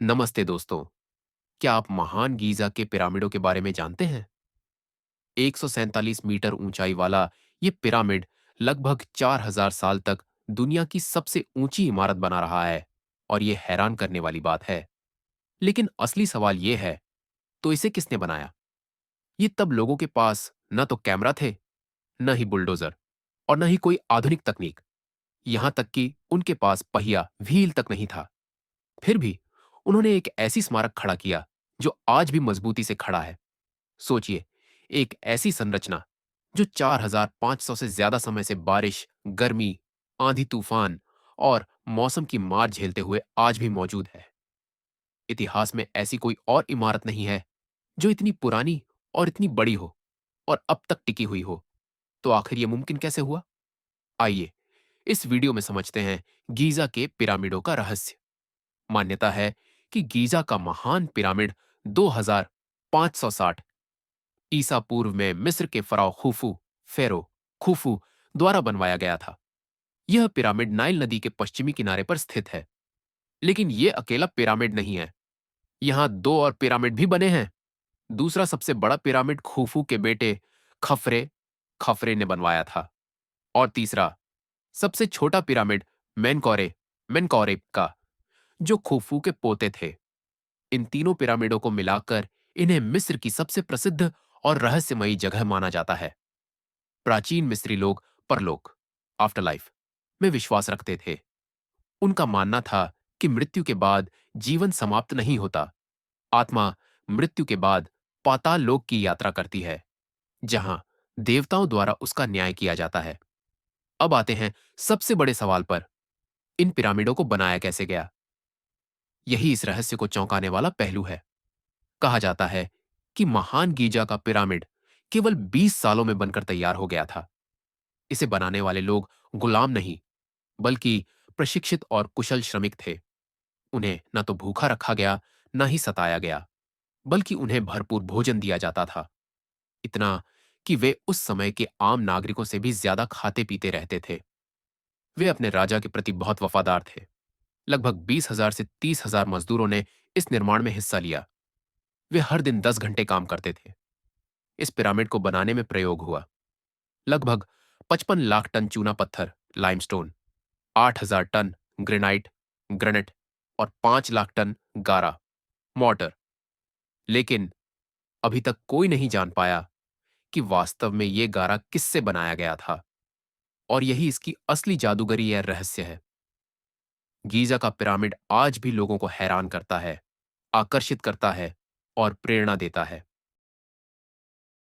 नमस्ते दोस्तों। क्या आप महान गीजा के पिरामिडों के बारे में जानते हैं? 147 मीटर ऊंचाई वाला ये पिरामिड लगभग 4000 साल तक दुनिया की सबसे ऊंची इमारत बना रहा है और ये हैरान करने वाली बात है। लेकिन असली सवाल ये है, तो इसे किसने बनाया? ये तब लोगों के पास न तो कैमरा थे, न ही बुलडोजर और न ही कोई आधुनिक तकनीक। यहां तक कि उनके पास पहिया व्हील तक नहीं था। फिर भी उन्होंने एक ऐसी स्मारक खड़ा किया जो आज भी मजबूती से खड़ा है। सोचिए, एक ऐसी संरचना जो 4500 से ज्यादा समय से बारिश, गर्मी, आंधी तूफान और मौसम की मार झेलते हुए आज भी मौजूद है। इतिहास में ऐसी कोई और इमारत नहीं है जो इतनी पुरानी और इतनी बड़ी हो और अब तक टिकी हुई हो। तो आखिर यह मुमकिन कैसे हुआ? आइए इस वीडियो में समझते हैं गीजा के पिरामिडों का रहस्य। मान्यता है कि गीजा का महान पिरामिड 2560 ईसा पूर्व में मिस्र के फराव फेरो खुफू द्वारा बनवाया गया था। यह पिरामिड नाइल नदी के पश्चिमी किनारे पर स्थित है। लेकिन यह अकेला पिरामिड नहीं है। यहां दो और पिरामिड भी बने हैं। दूसरा सबसे बड़ा पिरामिड खुफू के बेटे खफरे खफरे ने बनवाया था और तीसरा सबसे छोटा पिरामिड मेनकौरे मेनकौरे का, जो खुफू के पोते थे। इन तीनों पिरामिडों को मिलाकर इन्हें मिस्र की सबसे प्रसिद्ध और रहस्यमयी जगह माना जाता है। प्राचीन मिस्री लोग परलोक आफ्टरलाइफ में विश्वास रखते थे। उनका मानना था कि मृत्यु के बाद जीवन समाप्त नहीं होता। आत्मा मृत्यु के बाद पाताल लोक की यात्रा करती है, जहां देवताओं द्वारा उसका न्याय किया जाता है। अब आते हैं सबसे बड़े सवाल पर, इन पिरामिडों को बनाया कैसे गया? यही इस रहस्य को चौंकाने वाला पहलू है। कहा जाता है कि महान गीजा का पिरामिड केवल 20 सालों में बनकर तैयार हो गया था। इसे बनाने वाले लोग गुलाम नहीं, बल्कि प्रशिक्षित और कुशल श्रमिक थे। उन्हें न तो भूखा रखा गया, न ही सताया गया, बल्कि उन्हें भरपूर भोजन दिया जाता था। इतना कि वे उस समय के आम नागरिकों से भी ज्यादा खाते पीते रहते थे। वे अपने राजा के प्रति बहुत वफादार थे। लगभग 20,000 से 30,000 मजदूरों ने इस निर्माण में हिस्सा लिया। वे हर दिन 10 घंटे काम करते थे। इस पिरामिड को बनाने में प्रयोग हुआ लगभग 55 लाख टन चूना पत्थर लाइमस्टोन, 8,000 टन ग्रेनाइट ग्रेनाइट और 5 लाख टन गारा मॉर्टर। लेकिन अभी तक कोई नहीं जान पाया कि वास्तव में यह गारा किससे बनाया गया था। और यही इसकी असली जादूगरी या रहस्य है। गीजा का पिरामिड आज भी लोगों को हैरान करता है, आकर्षित करता है और प्रेरणा देता है।